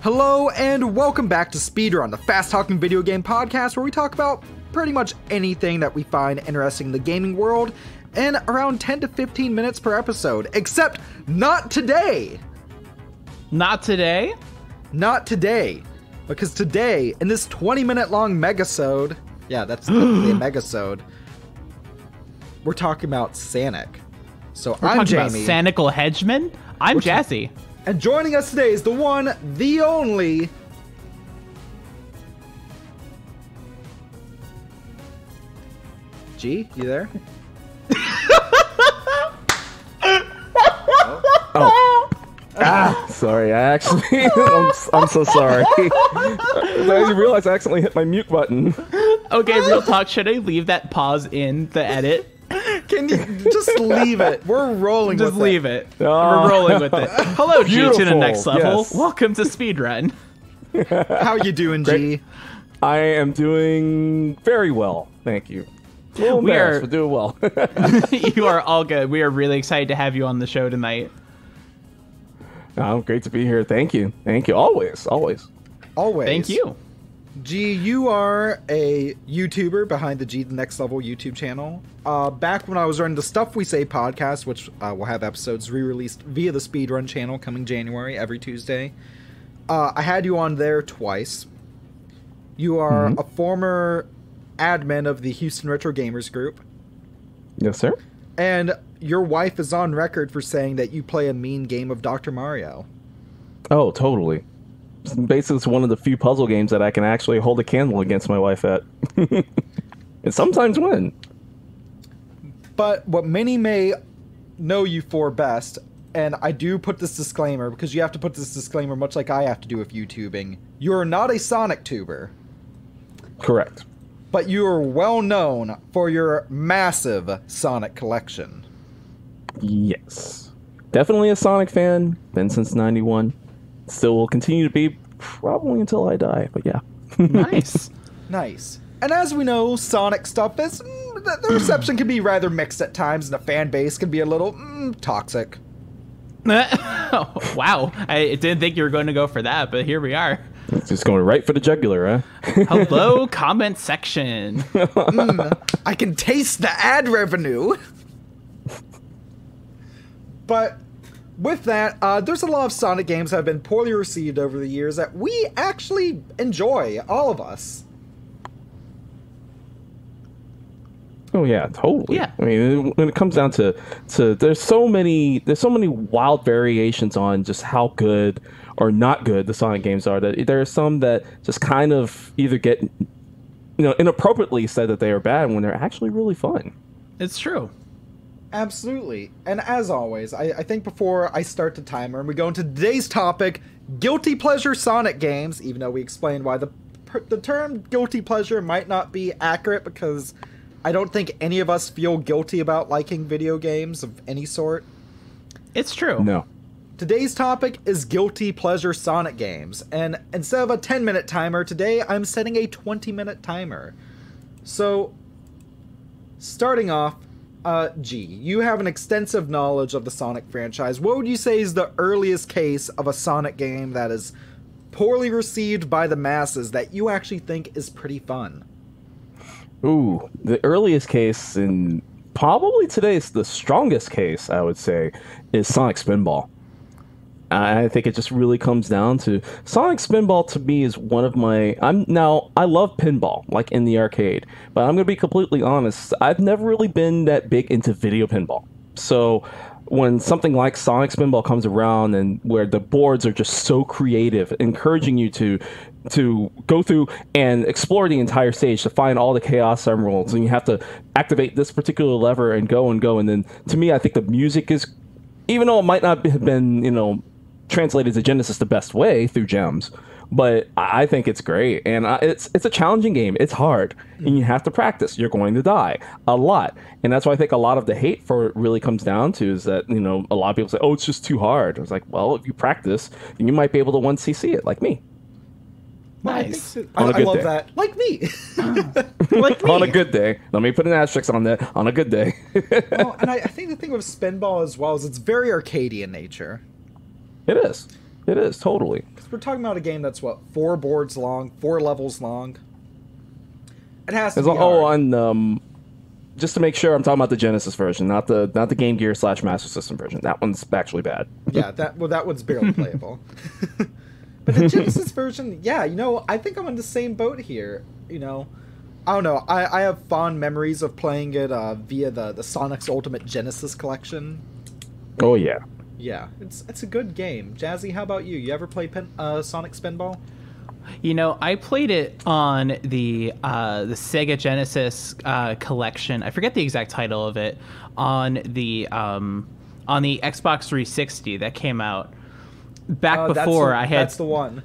Hello and welcome back to Speedrun, the fast-talking video game podcast where we talk about pretty much anything that we find interesting in the gaming world in around 10 to 15 minutes per episode, except not today! Not today? Not today. Because today, in this 20-minute long megasode, yeah, that's technically a megasode, we're talking about Sonic. So I'm Jamie. Sonic the Hedgehog? I'm Jazzie. And joining us today is the one, the only... G, you there? Sorry, I actually, I'm so sorry. I didn't realize I accidentally hit my mute button. Okay, real talk, should I leave that pause in the edit? Can you just leave it? We're rolling Just with leave it. We're rolling with it. Hello, G to the next level. Yes. Welcome to Speedrun. How you doing, G? I am doing very well, thank you. A little embarrassed, but doing well. You are all good. We are really excited to have you on the show tonight. Oh, great to be here. Thank you. Thank you. Always. Always. Thank you. G, you are a YouTuber behind the G the Next Level YouTube channel. Back when I was running the Stuff We Say podcast, which will have episodes re-released via the Speedrun channel coming January every Tuesday, I had you on there twice. You are a former admin of the Houston Retro Gamers group. Yes, sir. And your wife is on record for saying that you play a mean game of Dr. Mario. Oh, totally. Basically, it's one of the few puzzle games that I can actually hold a candle against my wife at. And sometimes win. But what many may know you for best, and I do put this disclaimer, because you have to put this disclaimer much like I have to do with YouTubing, you're not a Sonic tuber. Correct. But you are well known for your massive Sonic collection. Yes. Definitely a Sonic fan. Been since '91. Still will continue to be probably until I die, but yeah. Nice. Nice. And as we know, Sonic stuff is... the reception can be rather mixed at times, and the fan base can be a little toxic. Wow. I didn't think you were going to go for that, but here we are. It's just going right for the jugular, huh? Hello, comment section. I can taste the ad revenue. But with that, there's a lot of Sonic games that have been poorly received over the years that we actually enjoy, all of us. Oh yeah, totally. Yeah. I mean, when it comes down to there's so many wild variations on just how good or not good the Sonic games are. That there are some that just kind of either get inappropriately said that they are bad when they're actually really fun. It's true. Absolutely. And as always, I think before I start the timer and we go into today's topic, guilty pleasure Sonic games, even though we explained why the term guilty pleasure might not be accurate, because I don't think any of us feel guilty about liking video games of any sort. It's true. No. Today's topic is guilty pleasure Sonic games, and instead of a 10-minute timer, today I'm setting a 20-minute timer. So, starting off, G, you have an extensive knowledge of the Sonic franchise. What would you say is the earliest case of a Sonic game that is poorly received by the masses that you actually think is pretty fun? Ooh, the earliest case, and probably today's the strongest case, I would say, is Sonic Spinball. I think it just really comes down to Sonic Spinball. To me, is one of my... I love pinball, like in the arcade, but I'm going to be completely honest, I've never really been that big into video pinball. So when something like Sonic Spinball comes around, and where the boards are just so creative, encouraging you to go through and explore the entire stage to find all the Chaos Emeralds, and you have to activate this particular lever and go, and then, to me, I think the music is, even though it might not have been, translated to Genesis the best way through gems, but I think it's great, and it's a challenging game. It's hard, and you have to practice. You're going to die a lot, and that's why I think a lot of the hate for it really comes down to is that a lot of people say, "Oh, it's just too hard." I was like, well, if you practice, then you might be able to 1cc it, like me. Nice. I love that. Like me. Like me. On a good day. Let me put an asterisk on that. On a good day. Well, and I think the thing with Spinball as well is it's very arcadey in nature. It is. It is, totally. Because we're talking about a game that's, what, 4 boards long, 4 levels long. It has to be hard. Just to make sure, I'm talking about the Genesis version, not the Game Gear / Master System version. That one's actually bad. Yeah, that one's barely playable. But the Genesis version, yeah, I think I'm in the same boat here. I don't know. I have fond memories of playing it via the Sonic's Ultimate Genesis collection. Oh yeah. Yeah, it's a good game. Jazzy, how about you? You ever play Sonic Spinball? I played it on the Sega Genesis collection. I forget the exact title of it. On the Xbox 360 that came out back before I had. That's the one.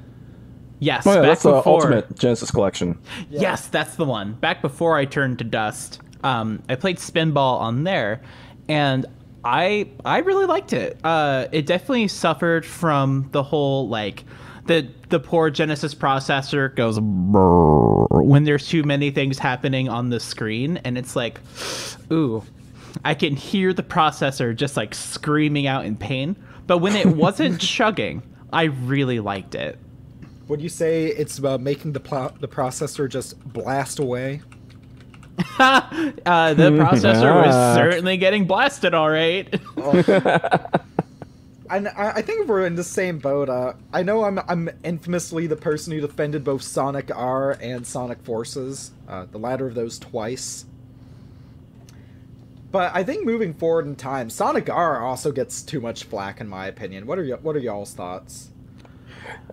Yes, back that's the before. Ultimate Genesis collection. Yeah. Yes, that's the one. Back before I turned to dust, I played Spinball on there, and I really liked it. It definitely suffered from the whole the poor Genesis processor goes when there's too many things happening on the screen, and it's like, ooh, I can hear the processor just screaming out in pain. But when it wasn't chugging, I really liked it. Would you say it's making the processor just blast away? The processor was certainly getting blasted, all right. And I think we're in the same boat. I know I'm infamously the person who defended both Sonic R and Sonic Forces, the latter of those twice. But I think moving forward in time, Sonic R also gets too much flack in my opinion. What are y'all's thoughts?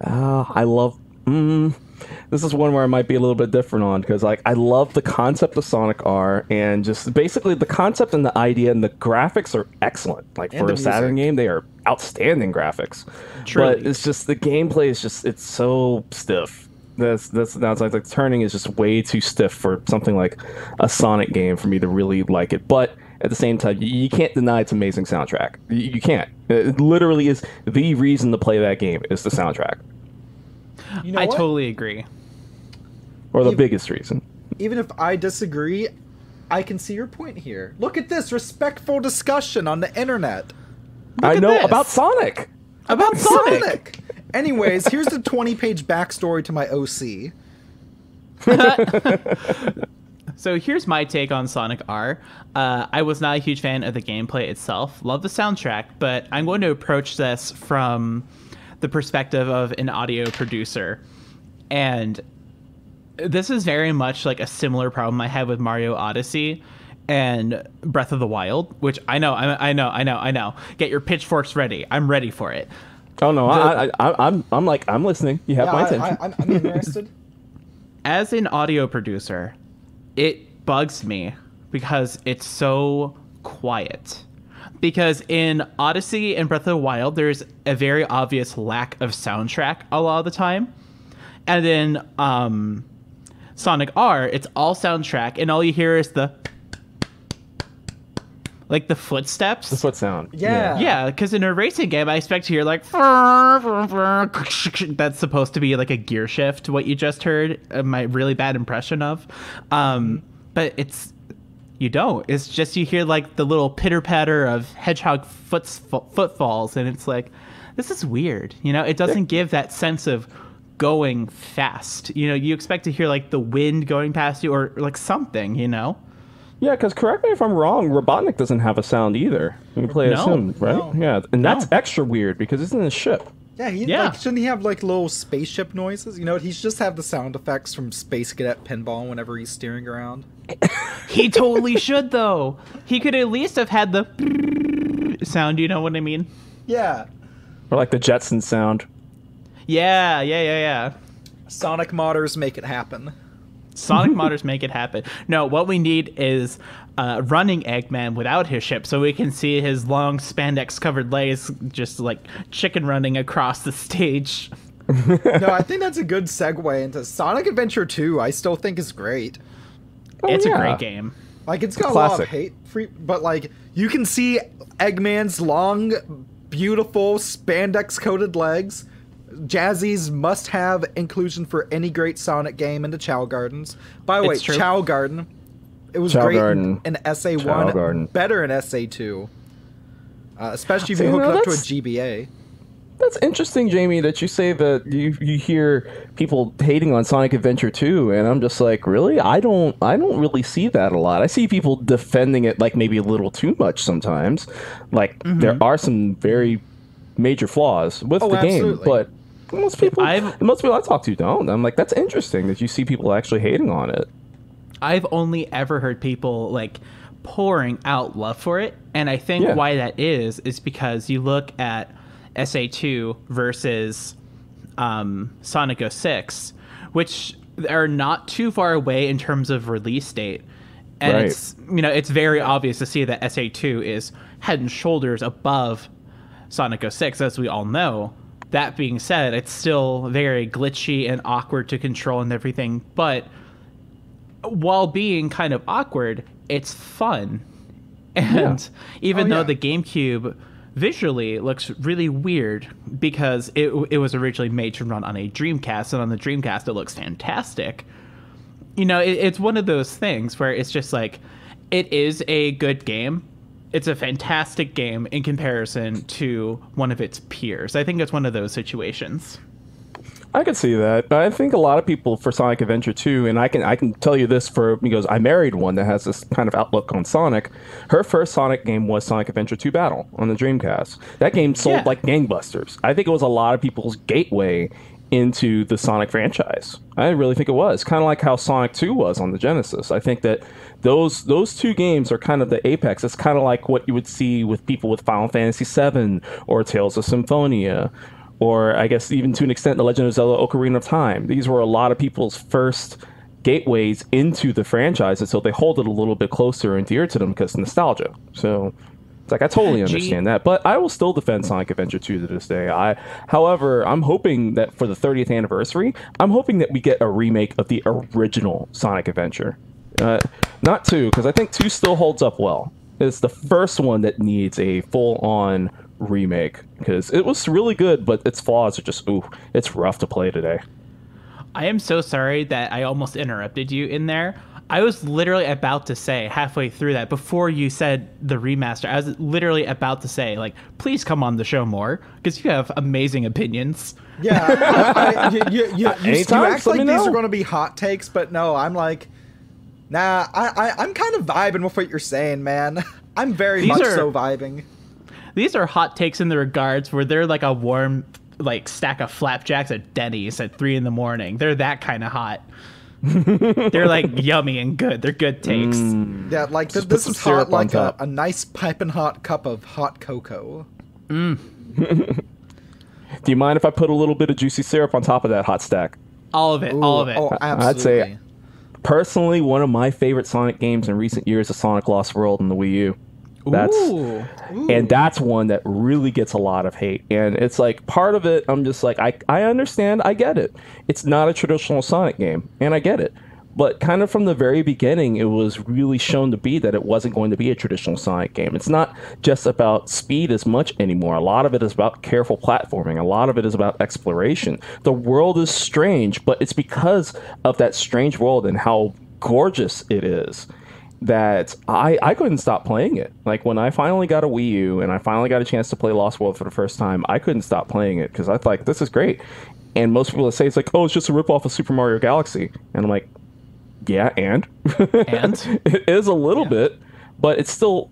I love. This is one where I might be a little bit different on, because I love the concept of Sonic R, and just basically the concept and the idea, and the graphics are excellent. For a Saturn game, they are outstanding graphics. Truly. But it's just the gameplay is it's so stiff. That's the turning is just way too stiff for something like a Sonic game for me to really like it. But at the same time, you can't deny its amazing soundtrack. You can't. It literally is the reason to play that game is the soundtrack. I totally agree. Or the biggest reason. Even if I disagree, I can see your point here. Look at this respectful discussion on the internet. I know about Sonic. About Sonic. Anyways, here's the 20-page backstory to my OC. So here's my take on Sonic R. I was not a huge fan of the gameplay itself. Love the soundtrack, but I'm going to approach this from the perspective of an audio producer. And this is very much a similar problem I had with Mario Odyssey and Breath of the Wild, which I know. Get your pitchforks ready. I'm ready for it. Oh no, I'm listening. You have my attention. I'm interested. As an audio producer, it bugs me because it's so quiet. Because in Odyssey and Breath of the Wild, there's a very obvious lack of soundtrack a lot of the time. And then Sonic R, it's all soundtrack, and all you hear is the footsteps. The foot sound. Yeah. Yeah, because in a racing game, I expect to hear that's supposed to be a gear shift, what you just heard, my really bad impression of. But you don't. It's just you hear the little pitter-patter of hedgehog footfalls, and it's this is weird. It doesn't give that sense of going fast. You expect to hear the wind going past you or something, Yeah, because correct me if I'm wrong, Robotnik doesn't have a sound either. You play as him, right? No. Yeah, and that's extra weird because it's in a ship. Yeah, shouldn't he have little spaceship noises? He should just have the sound effects from Space Cadet Pinball whenever he's steering around. He totally should, though. He could at least have had the sound, you know what I mean? Yeah. Or the Jetson sound. Yeah. Sonic modders make it happen. Sonic modders make it happen. No, what we need is running Eggman without his ship, so we can see his long spandex-covered legs just chicken running across the stage. No, I think that's a good segue into Sonic Adventure 2. I still think is great. It's a great game. It's got a lot of hate, but you can see Eggman's long, beautiful spandex-coated legs. Jazzie's must-have inclusion for any great Sonic game into Chow Gardens. By the way, Chow Garden, it was great in SA1, better in SA2. Especially if you hook it up to a GBA. That's interesting, Jamie, that you say that you hear people hating on Sonic Adventure 2, and I'm just like, really? I don't really see that a lot. I see people defending it like maybe a little too much sometimes. Like there are some very major flaws with the game, absolutely. but most people I talk to don't. I'm like, that's interesting that you see people actually hating on it. I've only ever heard people like pouring out love for it, and I think why that is because you look at SA2 versus Sonic 06, which are not too far away in terms of release date, and it's it's very obvious to see that SA2 is head and shoulders above Sonic 06, as we all know. That being said, it's still very glitchy and awkward to control and everything, but while being kind of awkward, it's fun. And even though the GameCube visually looks really weird because it was originally made to run on a Dreamcast, and on the Dreamcast it looks fantastic. It's one of those things where it's just like, it is a good game. It's a fantastic game in comparison to one of its peers. I think it's one of those situations. I could see that, but I think a lot of people for Sonic Adventure 2, and I can tell you this because I married one that has this kind of outlook on Sonic. Her first Sonic game was Sonic Adventure 2 Battle on the Dreamcast. That game sold like gangbusters. I think it was a lot of people's gateway into the Sonic franchise. I really think it was kind of like how Sonic 2 was on the Genesis. I think that those two games are kind of the apex. It's kind of like what you would see with people with Final Fantasy VII or Tales of Symphonia, or I guess even to an extent The Legend of Zelda Ocarina of Time. These were a lot of people's first gateways into the franchise, and so they hold it a little bit closer and dear to them because nostalgia. So it's like, I totally understand that, but I will still defend Sonic Adventure 2 to this day. However, I'm hoping that for the 30th anniversary, I'm hoping that we get a remake of the original Sonic Adventure. Not 2, because I think 2 still holds up well. It's the first one that needs a full-on remake, because it was really good, but its flaws are just, it's rough to play today. I am so sorry that I almost interrupted you in there. I was literally about to say, halfway through that, before you said the remaster, I was literally about to say, like, please come on the show more, because you have amazing opinions. Yeah, you act like these are going to be hot takes, but no, I'm like, nah, I'm kind of vibing with what you're saying, man. I'm very much so vibing. These are hot takes in the regards where they're like a warm stack of flapjacks at Denny's at 3 a.m. They're that kind of hot. They're like yummy and good. They're good takes. Yeah, like this is hot like a nice piping hot cup of hot cocoa. Do you mind if I put a little bit of juicy syrup on top of that hot stack? All of it. Ooh, all of it. Oh, absolutely. I'd say, personally, one of my favorite Sonic games in recent years is Sonic Lost World on the Wii U. And that's one that really gets a lot of hate, and it's like, part of it, I'm just like, I understand, I get it. It's not a traditional Sonic game, and I get it, but kind of from the very beginning, it was really shown to be that it wasn't going to be a traditional Sonic game. It's not just about speed as much anymore. A lot of it is about careful platforming. A lot of it is about exploration. The world is strange, but it's because of that strange world and how gorgeous it is that I couldn't stop playing it. Like, when I finally got a Wii U and I finally got a chance to play Lost World for the first time, I couldn't stop playing it because I thought, this is great. And most people say it's like, oh, it's just a ripoff of Super Mario Galaxy. And I'm like, yeah, and? It is a little bit, but it still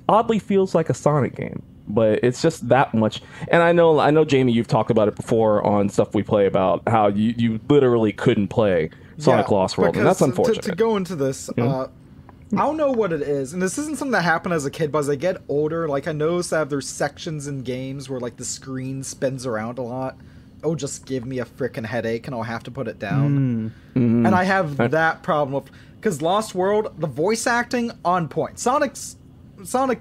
oddly feels like a Sonic game. But it's just that much. And I know, Jamie, you've talked about it before on stuff we play about how you literally couldn't play Sonic Lost World, and that's unfortunate. To go into this, I don't know what it is, and this isn't something that happened as a kid, but as I get older, like, I notice that there's sections in games where, like, the screen spins around a lot. It'll just give me a freaking headache, and I'll have to put it down. And I have that problem with, because Lost World, the voice acting, on point. Sonic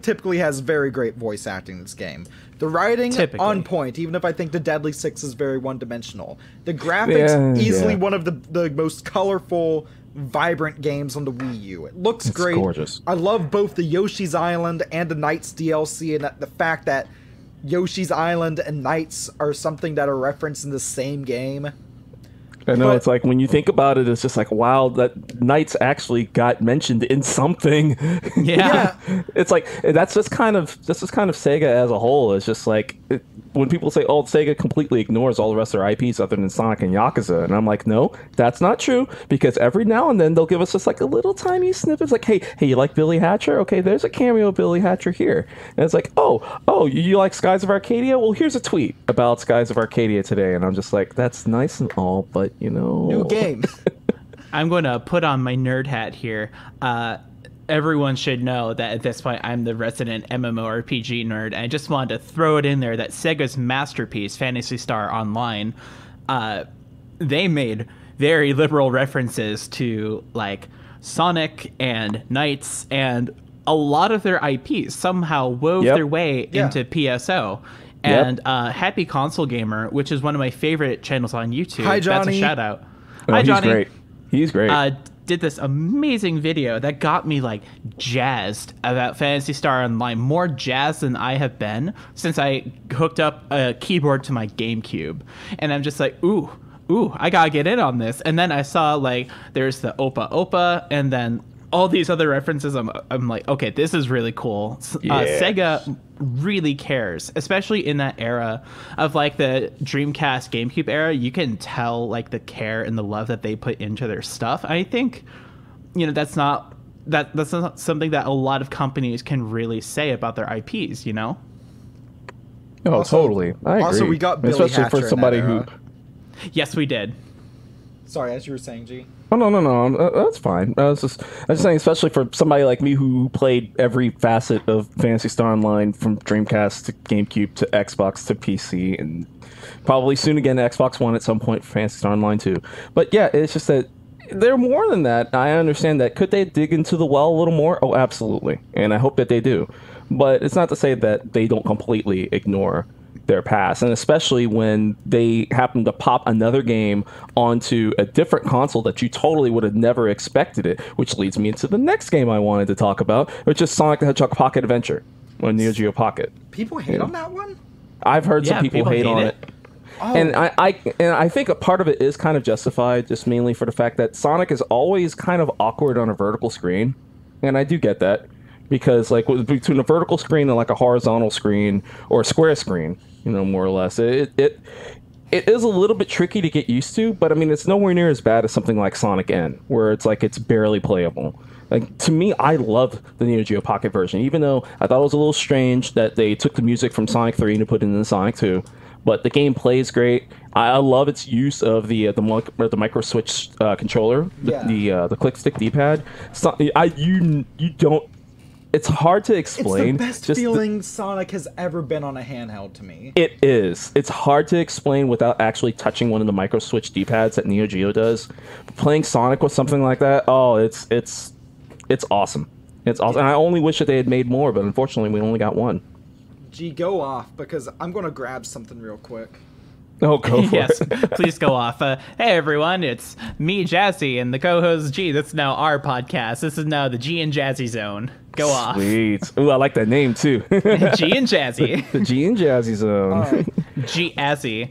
typically has very great voice acting in this game. The writing, on point, even if I think the Deadly Six is very one-dimensional. The graphics, easily one of the most colorful, vibrant games on the Wii U. It looks great. It's gorgeous. I love both the Yoshi's Island and the Knights DLC, and the fact that Yoshi's Island and Knights are something that are referenced in the same game. I know, it's like, when you think about it, it's just like, wow, that Knights actually got mentioned in something. Yeah. It's like, that's just kind of Sega as a whole. It's just like, when people say, "Oh, Sega completely ignores all the rest of their IPs other than Sonic and Yakuza," and I'm like, "No, that's not true." Because every now and then they'll give us just like a little tiny snippets, like, "Hey, you like Billy Hatcher? Okay, there's a cameo of Billy Hatcher here." And it's like, "Oh, you like Skies of Arcadia? Well, here's a tweet about Skies of Arcadia today." And I'm just like, "That's nice and all, but you know, New game. I'm going to put on my nerd hat here. Everyone should know that at this point I'm the resident MMORPG nerd, and I just wanted to throw it in there that Sega's masterpiece, Phantasy Star Online, they made very liberal references to like Sonic and Knights, and a lot of their IPs somehow wove their way into PSO. And Happy Console Gamer, which is one of my favorite channels on YouTube. Hi, Johnny. That's a shout out. Oh, Hi, Johnny. He's great. Did this amazing video that got me like jazzed about Phantasy Star Online, more jazzed than I have been since I hooked up a keyboard to my GameCube. And I'm just like, ooh, I gotta get in on this. And then I saw like there's the Opa Opa, and then all these other references. I'm like, okay, this is really cool. Sega really cares, especially in that era of like the Dreamcast, GameCube era. You can tell like the care and the love that they put into their stuff. I think, that's not something that a lot of companies can really say about their IPs. Oh, Also- totally. I agree. also, we got Billy especially Hatcher for in somebody that who. era. Yes, we did. Sorry, as you were saying, G. Oh, no. That's fine. I was just saying, especially for somebody like me who played every facet of Phantasy Star Online from Dreamcast to GameCube to Xbox to PC, and probably soon again to Xbox One at some point for Phantasy Star Online too. But yeah, it's just that they're more than that. I understand that. Could they dig into the well a little more? Oh, absolutely. And I hope that they do. But it's not to say that they don't completely ignore their past, and especially when they happen to pop another game onto a different console that you totally would have never expected it, which leads me into the next game I wanted to talk about, which is Sonic the Hedgehog Pocket Adventure or Neo Geo Pocket. People hate on that one? I've heard some people hate on it. Oh. And I think a part of it is kind of justified, just mainly for the fact that Sonic is always kind of awkward on a vertical screen, and I do get that, because like between a vertical screen and like a horizontal screen or a square screen, more or less, it is a little bit tricky to get used to. But I mean, it's nowhere near as bad as something like Sonic N, where it's like it's barely playable. Like, to me, I love the Neo Geo Pocket version, even though I thought it was a little strange that they took the music from Sonic 3 and put it into Sonic 2. But the game plays great. I love its use of the micro switch controller, the click stick D-pad. You don't. It's hard to explain. It's the best feeling Sonic has ever been on a handheld to me. It is. It's hard to explain without actually touching one of the micro switch D-pads that Neo Geo does. Playing Sonic with something like that, it's awesome. It's awesome. And I only wish that they had made more, but unfortunately we only got one. G, go off, because I'm going to grab something real quick. Oh, go for Yes, it. please go off. Hey, everyone, it's me, Jazzie, and the co-host G. That's now our podcast. This is now the G and Jazzie Zone. Go off. Sweet. Ooh, I like that name, too. G and Jazzie. The G and Jazzie Zone. G-Azzie.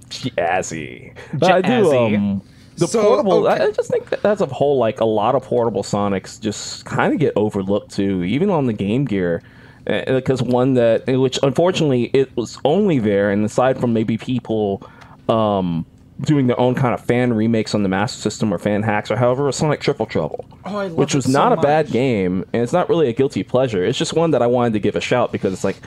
Jazzie. But I do, Jazzie. the So, portable, okay. I just think that as a whole, like, a lot of portable Sonics just kind of get overlooked, too, even on the Game Gear. Because which unfortunately it was only there, and aside from maybe people doing their own kind of fan remakes on the Master System or fan hacks or however, was Sonic Triple Trouble, which was not a bad game, and it's not really a guilty pleasure. It's just one that I wanted to give a shout, because it's like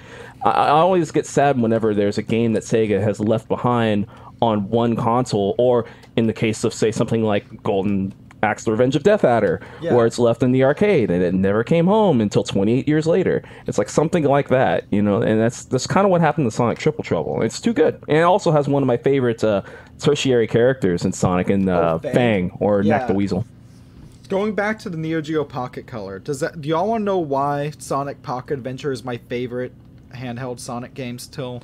I always get sad whenever there's a game that Sega has left behind on one console, or in the case of, say, something like Golden Axe: The Revenge of Death Adder, where it's left in the arcade and it never came home until 28 years later. It's like something like that, and that's kind of what happened to Sonic Triple Trouble. It's too good, and it also has one of my favorite tertiary characters in Sonic, and Fang, or Knack the Weasel. Going back to the Neo Geo Pocket Color, do y'all want to know why Sonic Pocket Adventure is my favorite handheld Sonic game still?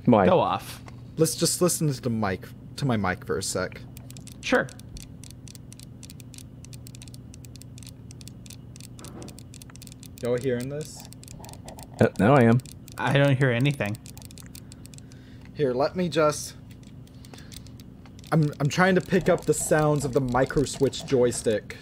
Why? Go off. Let's just listen to my mic for a sec. Sure. Y'all hearing this? Now I am. I don't hear anything. Here, let me just... I'm trying to pick up the sounds of the micro switch joystick.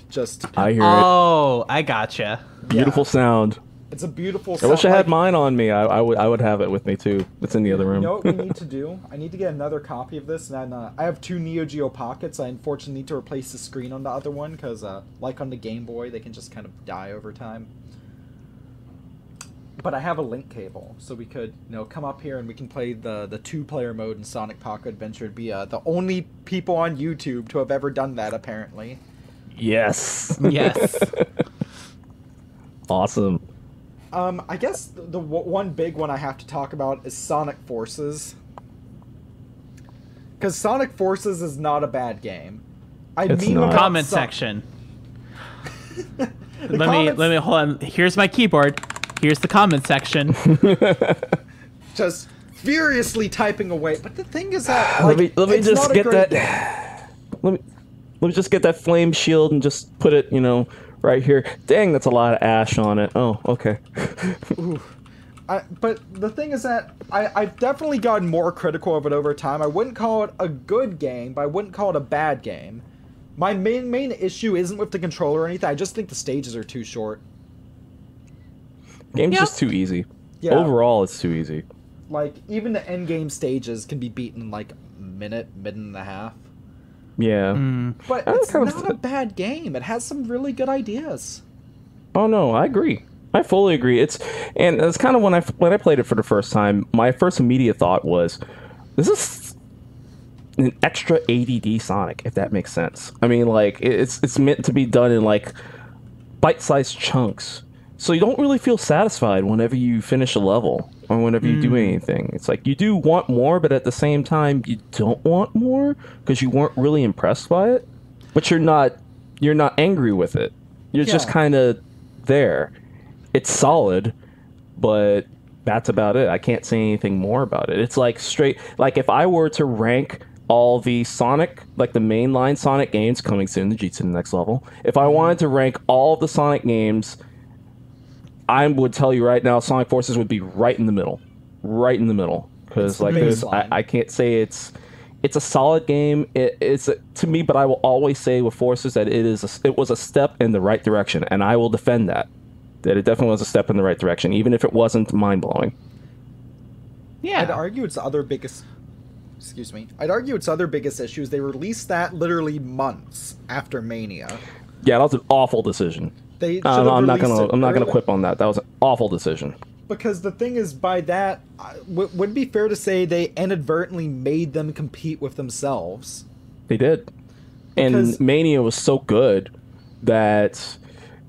I hear it. Oh, I gotcha. Beautiful sound. It's a beautiful. I wish I had mine on me. I would have it with me too. It's in the other room. You know what we need to do? I need to get another copy of this, and I have 2 Neo Geo Pockets. I unfortunately need to replace the screen on the other one because, like on the Game Boy, they can just kind of die over time. But I have a link cable, so we could, come up here and we can play the 2-player mode in Sonic Pocket Adventure. It'd be the only people on YouTube to have ever done that, apparently. Yes. Yes. Awesome. I guess the one big one I have to talk about is Sonic Forces. Because Sonic Forces is not a bad game. It's not. Comment section. Let me hold on. Here's my keyboard. Here's the comment section. Just furiously typing away. But the thing is that let me just get that. Let me just get that flame shield and just put it, right here. Dang, that's a lot of ash on it. Oh, okay. But the thing is that I've definitely gotten more critical of it over time. I wouldn't call it a good game, but I wouldn't call it a bad game. My main issue isn't with the controller or anything. I just think the stages are too short. Game's just too easy. Yeah. Overall, it's too easy. Like, even the endgame stages can be beaten in like a minute and a half. Yeah. But it's not a bad game. It has some really good ideas. Oh no, I agree. I fully agree. It's kind of when I played it for the first time, my first immediate thought was, this is an extra ADD Sonic, if that makes sense. I mean, like, it's meant to be done in like bite-sized chunks. So you don't really feel satisfied whenever you finish a level or whenever you do anything. It's like you do want more, but at the same time you don't want more because you weren't really impressed by it. But you're not angry with it. You're just kind of there. It's solid, but that's about it. I can't say anything more about it. It's like like if I were to rank all the Sonic, like the mainline Sonic games coming soon, the G to the next level. If I wanted to rank all the Sonic games, I would tell you right now, Sonic Forces would be right in the middle, because like I can't say it's a solid game. It's to me, but I will always say with Forces that it was a step in the right direction, and I will defend that it definitely was a step in the right direction, even if it wasn't mind blowing. Yeah, I'd argue its other biggest. Excuse me. I'd argue its other biggest issue is they released that literally months after Mania. Yeah, that was an awful decision. I'm not gonna quip on that. That was an awful decision. Because the thing is, by that, would it be fair to say they inadvertently made them compete with themselves? They did, and Mania was so good that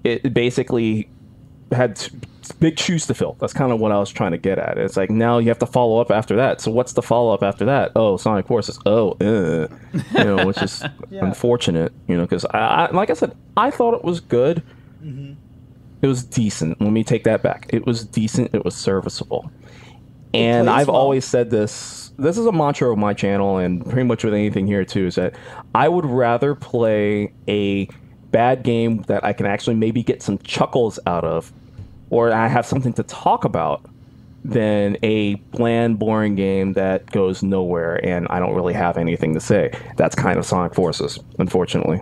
it basically had big shoes to fill. That's kind of what I was trying to get at. It's like now you have to follow up after that. So what's the follow up after that? Oh, Sonic Forces. Which is unfortunate. Because I like I said, I thought it was good. Mm-hmm. It was decent. Let me take that back. It was decent. It was serviceable. And I've always said this. This is a mantra of my channel, and pretty much with anything here too, is that I would rather play a bad game that I can actually maybe get some chuckles out of, or I have something to talk about, than a bland, boring game that goes nowhere and I don't really have anything to say. That's kind of Sonic Forces, unfortunately.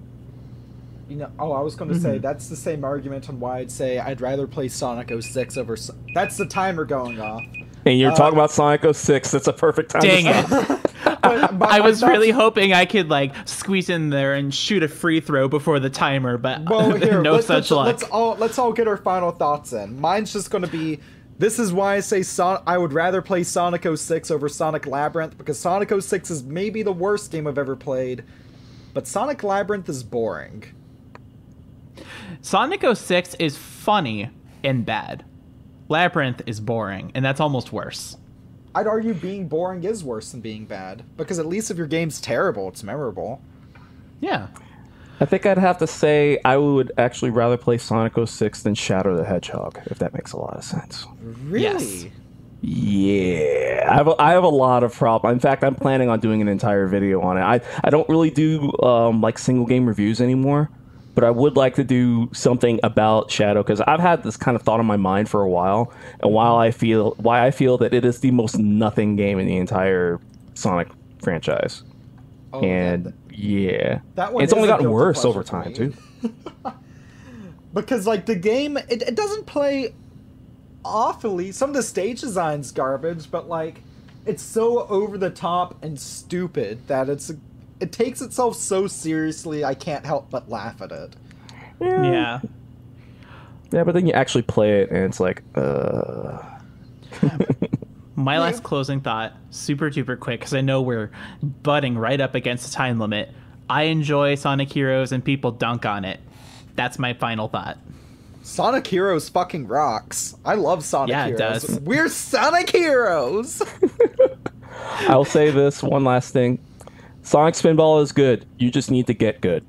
I was going to say, that's the same argument on why I'd say I'd rather play Sonic 06 over... That's the timer going off. And you're talking about Sonic 06. That's a perfect time dang to start. it. I was really hoping I could, squeeze in there and shoot a free throw before the timer, but no such luck. Let's all get our final thoughts in. Mine's just going to be... This is why I say I would rather play Sonic 06 over Sonic Labyrinth, because Sonic 06 is maybe the worst game I've ever played, but Sonic Labyrinth is boring. Sonic 06 is funny and bad. Labyrinth is boring, and that's almost worse. I'd argue being boring is worse than being bad, because at least if your game's terrible, it's memorable. Yeah. I think I'd have to say I would actually rather play Sonic 06 than Shadow the Hedgehog, if that makes a lot of sense. Really? Yes. Yeah, I have a lot of problems. In fact, I'm planning on doing an entire video on it. I don't really do single game reviews anymore, but I would like to do something about Shadow, because I've had this kind of thought in my mind for a while, and why I feel that it is the most nothing game in the entire Sonic franchise. Oh, yeah, that one it's only gotten worse over time too. Because the game, it doesn't play awfully. Some of the stage design's garbage, but like, it's so over the top and stupid that it takes itself so seriously. I can't help but laugh at it. Yeah. Yeah, but then you actually play it, and it's like, My last closing thought, super duper quick, because I know we're butting right up against the time limit. I enjoy Sonic Heroes, and people dunk on it. That's my final thought. Sonic Heroes fucking rocks. I love Sonic Heroes. Yeah, it does. We're Sonic Heroes! I'll say this one last thing. Sonic Spinball is good. You just need to get good.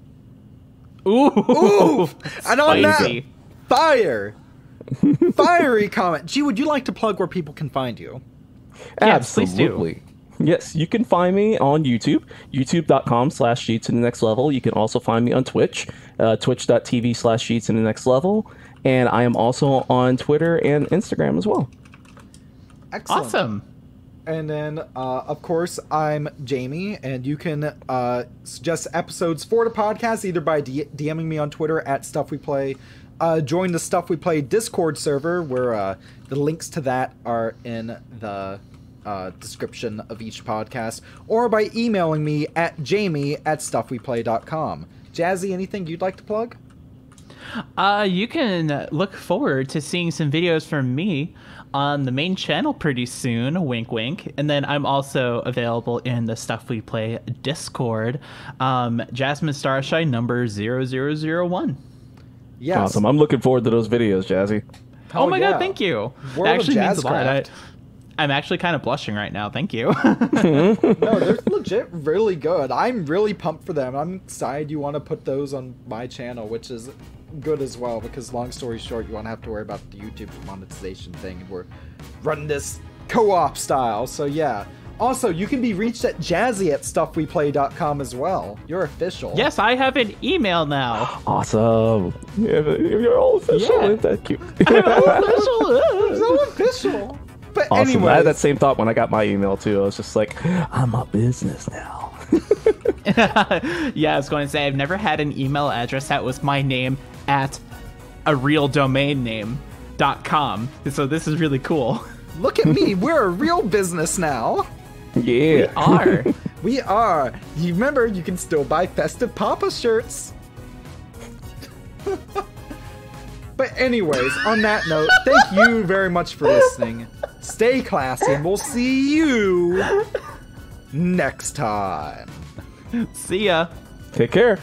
Ooh! And on that, Spicy. fire! Fiery comment. G, would you like to plug where people can find you? Yes, please do. Absolutely. Yes, you can find me on YouTube, youtube.com/G to the next level. You can also find me on Twitch, twitch.tv/G to the next level. And I am also on Twitter and Instagram as well. Excellent. Awesome. And then, of course, I'm Jamie, and you can suggest episodes for the podcast either by DMing me on Twitter at Stuff We Play. Join the Stuff We Play Discord server, where the links to that are in the description of each podcast, or by emailing me at jamie@stuffweplay.com. Jazzie, anything you'd like to plug? You can look forward to seeing some videos from me on the main channel pretty soon, wink wink. And then I'm also available in the Stuff We Play Discord, Jasmine Starshine number 0001. Yes. Awesome. I'm looking forward to those videos, Jazzie. Oh my yeah. god, thank you. World That of actually means a lot. Jazzcraft. I'm actually kind of blushing right now. Thank you. No, they're legit really good. I'm really pumped for them. I'm excited you want to put those on my channel, which is good as well, because long story short, you won't have to worry about the YouTube monetization thing, and we're running this co-op style, so yeah. Also, you can be reached at jazzy@stuffweplay.com as well. You're official. Yes, I have an email now. Awesome. Yeah, you're all official. Yeah. Isn't that cute? So official. But Awesome. I anyways, had that same thought when I got my email too. I was just like, I'm a business now. Yeah, I was going to say, I've never had an email address that was my name at a real domain name.com. So this is really cool. look at me. We're a real business now. Yeah. Are. We are. You remember, you can still buy Festive Papa shirts. But anyways, on that note, thank you very much for listening. Stay classy, and we'll see you next time. See ya. Take care.